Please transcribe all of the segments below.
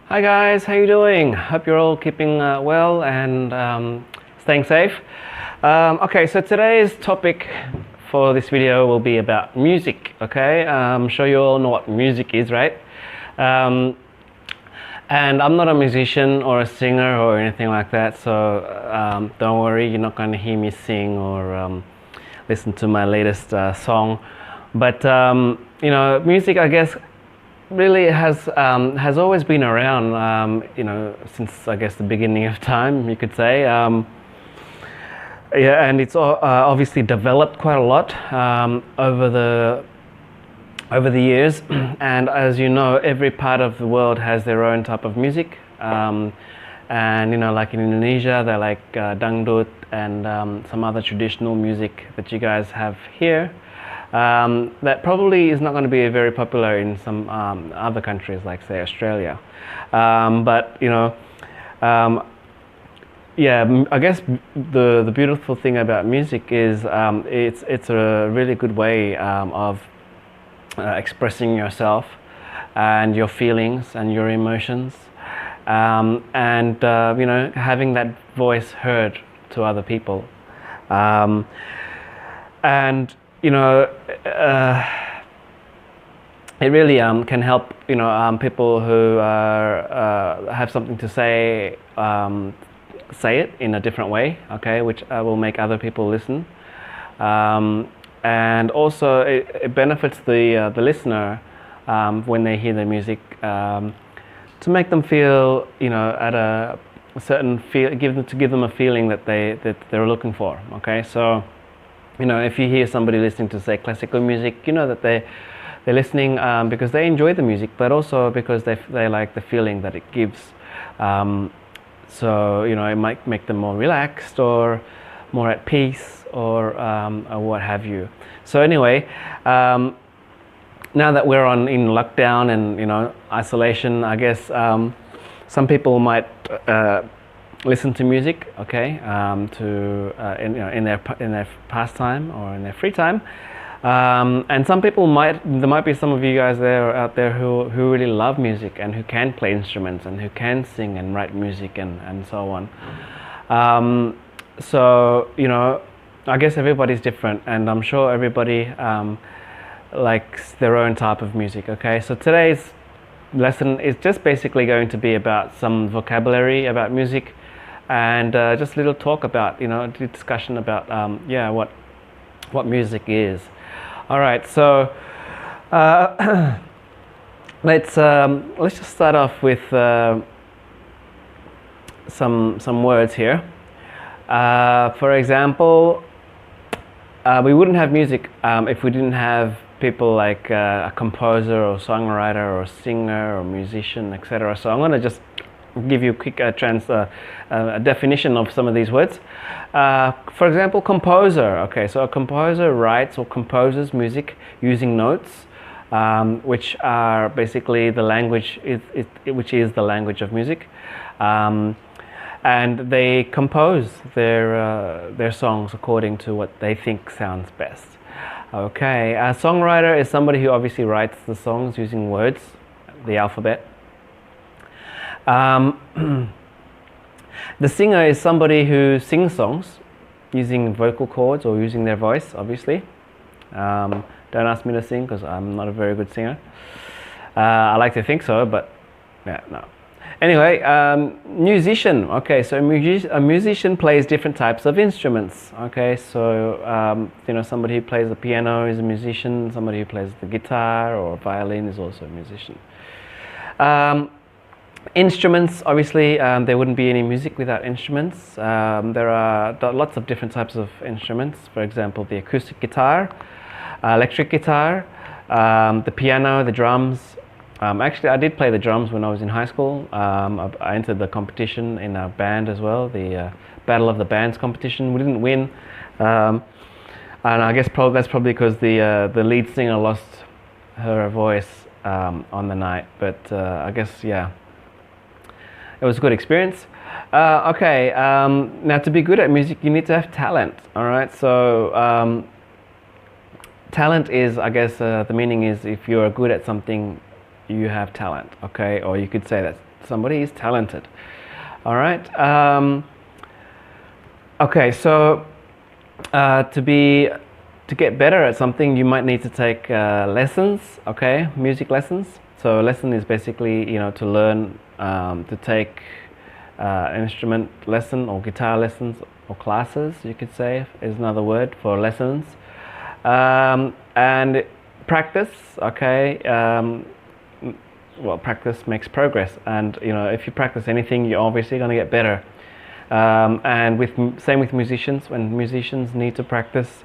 Hi guys, how you doing? Hope you're all keeping well and staying safe. Okay, so today's topic for this video will be about music. Okay, I'm sure you all know what music is, right? Um, and I'm not a musician or a singer or anything like that, so don't worry, you're not going to hear me sing or listen to my latest song. But music, I guess, really has always been around, since I guess the beginning of time, you could say. Yeah, and it's obviously developed quite a lot over the years. And as you know, every part of the world has their own type of music. And like in Indonesia, they like dangdut and some other traditional music that you guys have here. That probably is not going to be very popular in some other countries, like say Australia. But yeah, I guess the beautiful thing about music is it's a really good way of expressing yourself and your feelings and your emotions, and having that voice heard to other people, and it really can help people who have something to say it in a different way, okay, which will make other people listen, and also it benefits the listener when they hear the music, to make them feel at a certain feel, give them a feeling that they're looking for, okay. So if you hear somebody listening to, say, classical music, that they're listening because they enjoy the music, but also because they like the feeling that it gives. So it might make them more relaxed or more at peace, or what have you. So anyway, now that we're in lockdown and isolation, I guess some people might listen to music, okay, in their pastime or in their free time, and some people there might be some of you guys out there who really love music and who can play instruments and who can sing and write music and so on. So I guess everybody's different, and I'm sure everybody likes their own type of music. Okay, so today's lesson is just basically going to be about some vocabulary about music, and just a little talk about discussion about what music is. All right, so let's just start off with some words here. For example, we wouldn't have music if we didn't have people like a composer or songwriter or singer or musician, etc. So I'm going to just give you a quick a definition of some of these words. For example, composer. Okay, so a composer writes or composes music using notes, which are basically the language, which is the language of music, and they compose their songs according to what they think sounds best. Okay, a songwriter is somebody who obviously writes the songs using words, the alphabet. The singer is somebody who sings songs using vocal cords or using their voice, obviously. Don't ask me to sing because I'm not a very good singer. I like to think so, but yeah, no. Anyway, musician. Okay, so a musician plays different types of instruments. Okay, so somebody who plays the piano is a musician. Somebody who plays the guitar or violin is also a musician. Instruments, obviously, there wouldn't be any music without instruments. There are lots of different types of instruments. For example, the acoustic guitar, electric guitar, the piano, the drums. Actually, I did play the drums when I was in high school. I entered the competition in a band as well, the Battle of the Bands competition. We didn't win, and I guess that's probably because the lead singer lost her voice on the night. But I guess, yeah, it was a good experience. Okay, now to be good at music, you need to have talent. All right, so talent is, I guess, the meaning is if you're good at something you have talent, okay? Or you could say that somebody is talented. All right. Okay, so to get better at something, you might need to take lessons, okay? Music lessons. So lesson is basically, to learn to take instrument lesson or guitar lessons or classes, you could say, is another word for lessons. And practice, okay? Well, practice makes progress, and if you practice anything, you're obviously going to get better. And same with musicians. When musicians need to practice,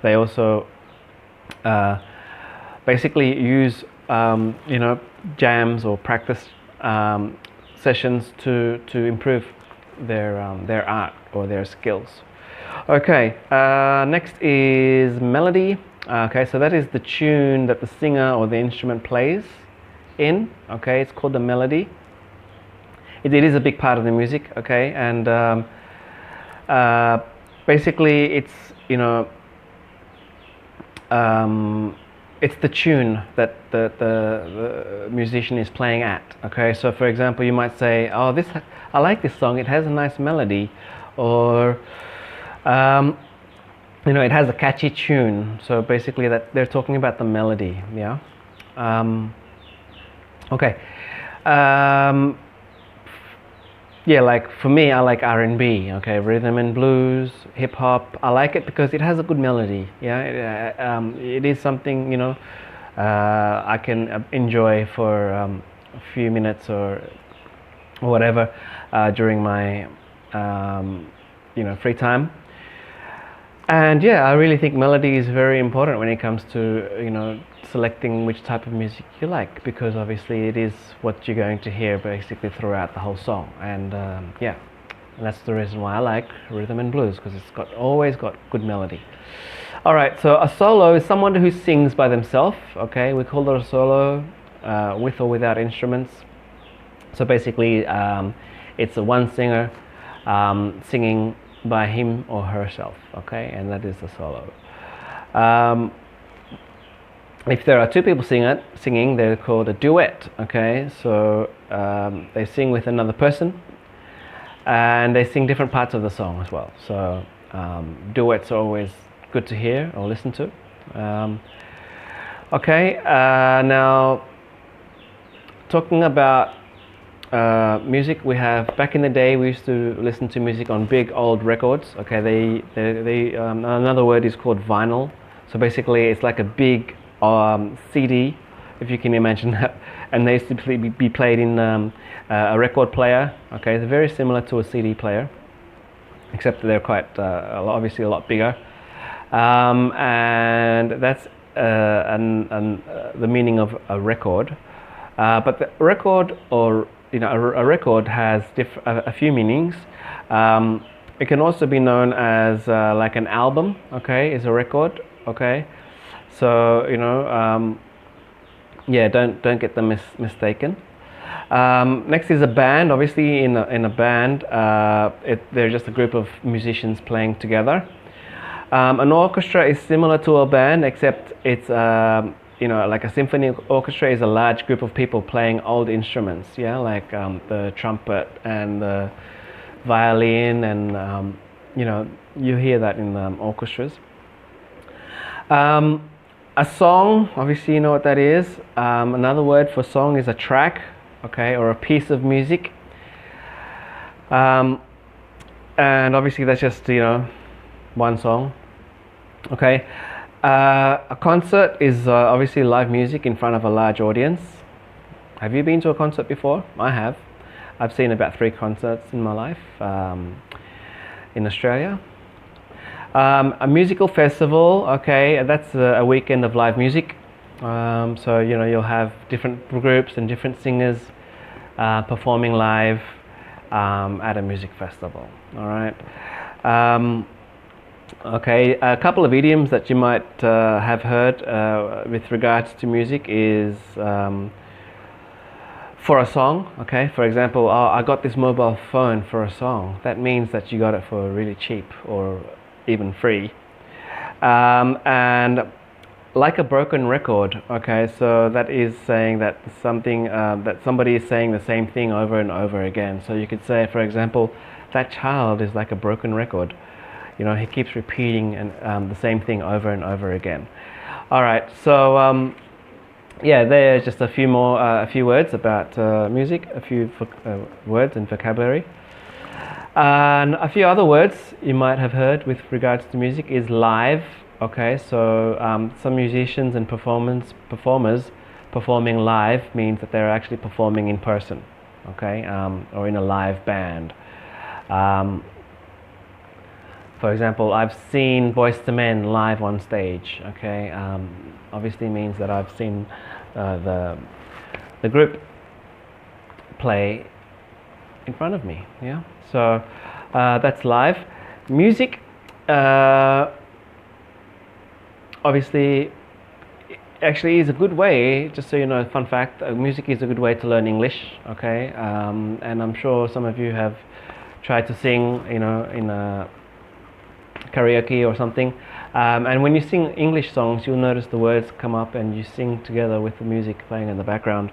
they also basically use jams or practice sessions to improve their art or their skills. Okay, next is melody. Okay, so that is the tune that the singer or the instrument plays in. Okay, it's called the melody. It is a big part of the music. Okay, and basically it's it's the tune that the musician is playing at. Okay, so for example, you might say, "Oh, I like this song. It has a nice melody," or it has a catchy tune. So basically, that they're talking about the melody. Yeah. Okay. Yeah, like for me, I like R&B, okay, rhythm and blues, hip hop. I like it because it has a good melody. Yeah, it is something I can enjoy for a few minutes or whatever during my free time. And yeah, I really think melody is very important when it comes to selecting which type of music you like, because obviously it is what you're going to hear basically throughout the whole song. And yeah, and that's the reason why I like rhythm and blues, because it's always got good melody. All right, so a solo is someone who sings by themselves. Okay, we call it a solo, with or without instruments. So basically, it's a one singer singing by him or herself, okay, and that is a solo. If there are two people singing, they're called a duet, okay, so they sing with another person, and they sing different parts of the song as well. So duets are always good to hear or listen to. Okay, now talking about music, we have, back in the day we used to listen to music on big old records. Okay, they another word is called vinyl. So basically it's like a big CD, if you can imagine that, and they used to be played in a record player. Okay, it's very similar to a CD player, except that they're quite obviously a lot bigger, and that's the meaning of a record. But the record, or a record has a few meanings. It can also be known as like an album. Okay, is a record. Okay, so yeah, don't get them mistaken. Next is a band. Obviously, in a band, they're just a group of musicians playing together. An orchestra is similar to a band, except it's like a symphony orchestra is a large group of people playing old instruments. Yeah, like the trumpet and the violin, and you hear that in orchestras. A song, obviously you know what that is. Another word for song is a track, okay, or a piece of music. And obviously that's just one song. Okay, a concert is obviously live music in front of a large audience. Have you been to a concert before? I have. I've seen about 3 concerts in my life in Australia. A musical festival, okay, that's a weekend of live music. So you'll have different groups and different singers performing live at a music festival. All right. Okay, a couple of idioms that you might have heard with regards to music is for a song. Okay, for example, oh, I got this mobile phone for a song. That means that you got it for really cheap or even free. And like a broken record. Okay, so that is saying that something that somebody is saying the same thing over and over again. So you could say, for example, that child is like a broken record. You know, he keeps repeating the same thing over and over again. All right, so yeah, there's just a few words about music, a few words and vocabulary. And a few other words you might have heard with regards to music is live. Okay, so some musicians and performers performing live means that they're actually performing in person, okay, or in a live band. For example, I've seen Boyz II Men live on stage. Okay, obviously means that I've seen the group play in front of me. Yeah, so that's live. Music, obviously, actually is a good way. Just so you know, fun fact: music is a good way to learn English. Okay, and I'm sure some of you have tried to sing, you know, in a karaoke or something. And when you sing English songs, you'll notice the words come up and you sing together with the music playing in the background.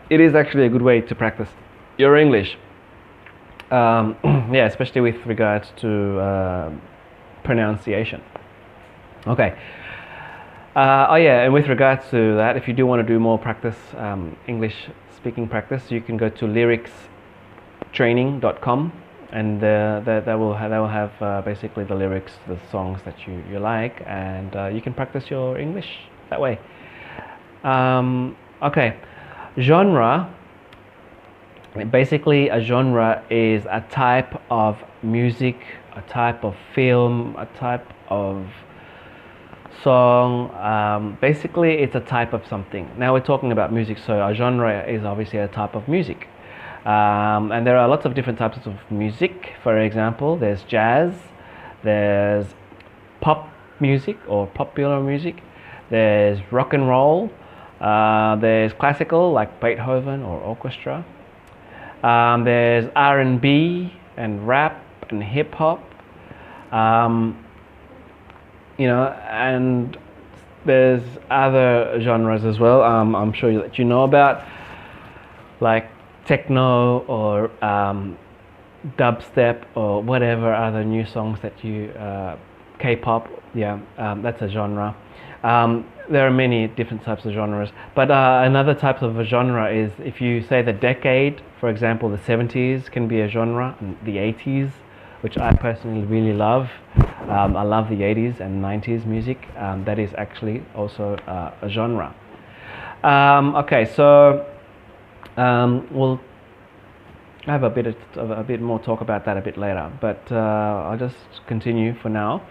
It is actually a good way to practice your English. Yeah, especially with regards to pronunciation. Okay. Oh yeah, and with regards to that, if you do want to do more practice, English speaking practice, you can go to lyricstraining.com, and that will have basically the lyrics, the songs that you like, and you can practice your English that way. Okay, genre. Basically, a genre is a type of music, a type of film, a type of song. Basically, it's a type of something. Now we're talking about music, so a genre is obviously a type of music. And there are lots of different types of music. For example, there's jazz, there's pop music or popular music, there's rock and roll, there's classical like Beethoven or orchestra, there's R&B and rap and hip hop, you know, and there's other genres as well. I'm sure that you know about, like techno or dubstep or whatever other new songs that you K-pop. Yeah, that's a genre. There are many different types of genres, but another type of a genre is if you say the decade. For example, the 70s can be a genre, and the 80s, which I personally really love. I love the 80s and 90s music. That is actually also a genre. Okay, so we'll have a bit more talk about that a bit later, but I'll just continue for now.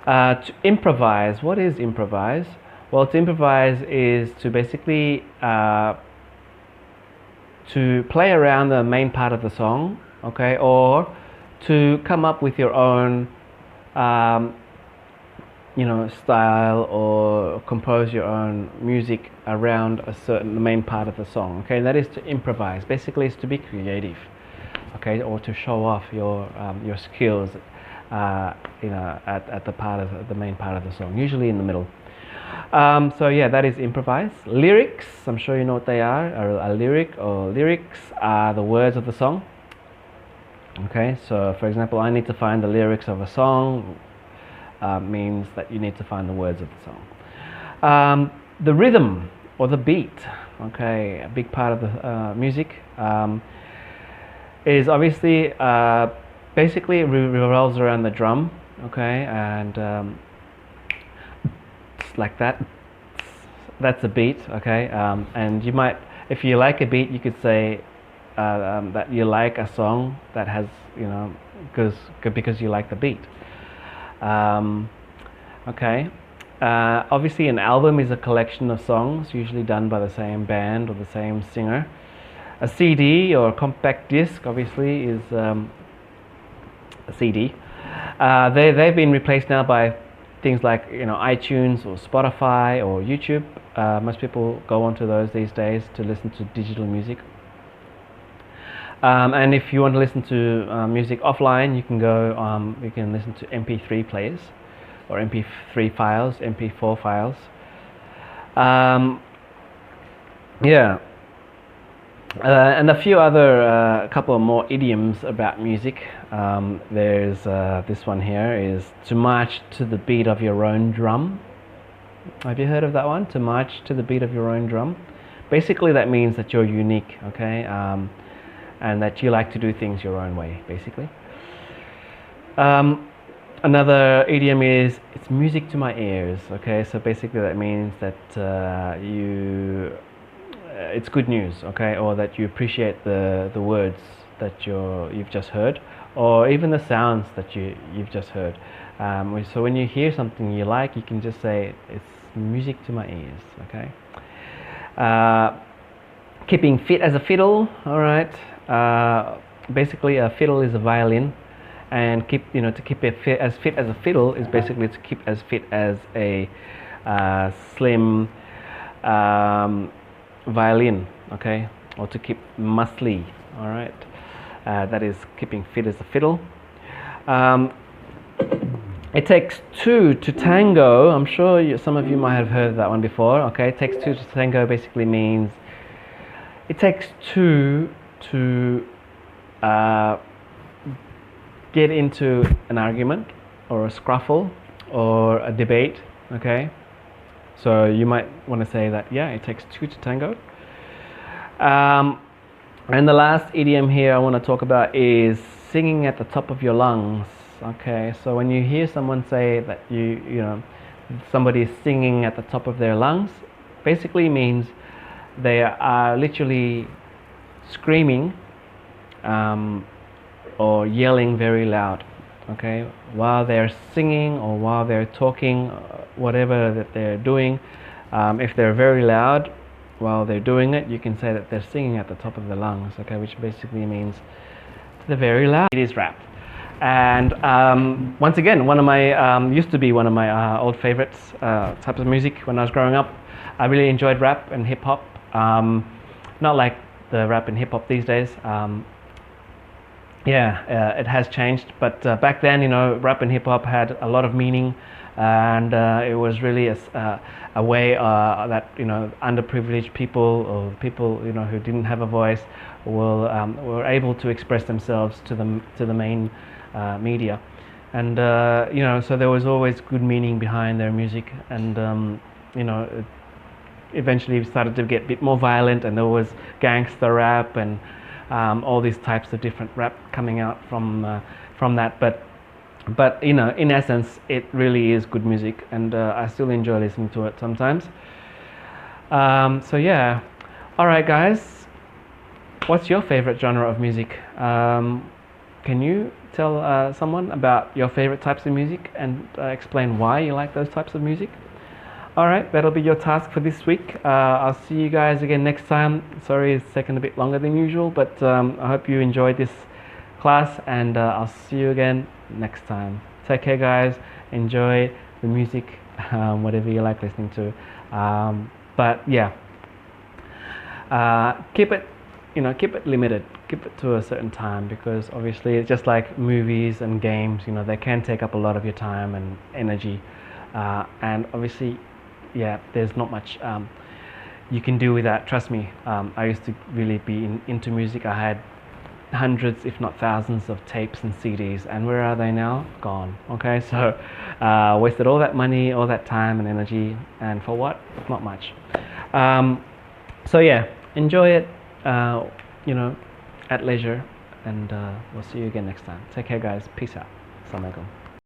To improvise. What is improvise? Well, to improvise is to basically to play around the main part of the song, okay, or to come up with your own you know, style, or compose your own music around a certain main part of the song. Okay, that is to improvise. Basically, it's to be creative, okay, or to show off your skills, you know, at the main part of the song, usually in the middle. So yeah, that is improvise. Lyrics, I'm sure you know what they are. A lyric or lyrics are the words of the song. Okay, so for example, I need to find the lyrics of a song. Means that you need to find the words of the song. The rhythm or the beat, okay, a big part of the music, is obviously basically revolves around the drum, okay, and like that. That's a beat, okay, and you might, if you like a beat, you could say that you like a song that has, you know, because you like the beat. Okay. Obviously, an album is a collection of songs, usually done by the same band or the same singer. A CD or a compact disc, obviously, is a CD. They've been replaced now by things like, you know, iTunes or Spotify or YouTube. Most people go onto those these days to listen to digital music. And if you want to listen to music offline, you can go. You can listen to MP3 players. or MP3 files, MP4 files. Yeah. And a few other, couple of more idioms about music. There's this one here is to march to the beat of your own drum. Have you heard of that one? To march to the beat of your own drum. Basically, that means that you're unique, okay, and that you like to do things your own way, basically. Another idiom is it's music to my ears. Okay, so basically that means that it's good news, okay, or that you appreciate the words that you've just heard, or even the sounds that you've just heard. So when you hear something you like, you can just say it's music to my ears. Okay. Keeping fit as a fiddle. All right. Basically, a fiddle is a violin, and to keep it as fit as a fiddle is basically to keep as fit as a slim violin, okay, or to keep muscly. All right, that is keeping fit as a fiddle. It takes two to tango. I'm sure some of you might have heard that one before. Okay, it takes two to tango basically means it takes two to get into an argument or a scruffle or a debate. Okay, so you might want to say that, yeah, it takes two to tango. And the last idiom here I want to talk about is singing at the top of your lungs. Okay, so when you hear someone say that somebody is singing at the top of their lungs, basically means they are literally screaming or yelling very loud, okay, while they're singing or while they're talking, whatever that they're doing. If they're very loud while they're doing it, you can say that they're singing at the top of their lungs, okay, which basically means they're very loud. It is rap. And once again, used to be one of my old favorites types of music when I was growing up. I really enjoyed rap and hip hop. Not like the rap and hip hop these days. It has changed, but back then, rap and hip hop had a lot of meaning, and it was really a way that underprivileged people or people who didn't have a voice were able to express themselves to the main media, and so there was always good meaning behind their music, and it eventually started to get a bit more violent, and there was gangster rap and all these types of different rap coming out from that, but in essence it really is good music, and I still enjoy listening to it sometimes. So yeah, all right guys, what's your favorite genre of music? Can you tell someone about your favorite types of music and explain why you like those types of music? Alright, that'll be your task for this week. I'll see you guys again next time. Sorry it's taken a bit longer than usual, but I hope you enjoyed this class, and I'll see you again next time. Take care guys, enjoy the music, whatever you like listening to. But yeah, keep it limited, keep it to a certain time, because obviously it's just like movies and games, they can take up a lot of your time and energy, and obviously, yeah, there's not much you can do with that. Trust me, I used to really be into music. I had hundreds, if not thousands, of tapes and CDs, and where are they now? Gone. Okay, so wasted all that money, all that time and energy, and for what? Not much. So yeah, enjoy it, at leisure, and we'll see you again next time. Take care guys, peace out. Assalamualaikum.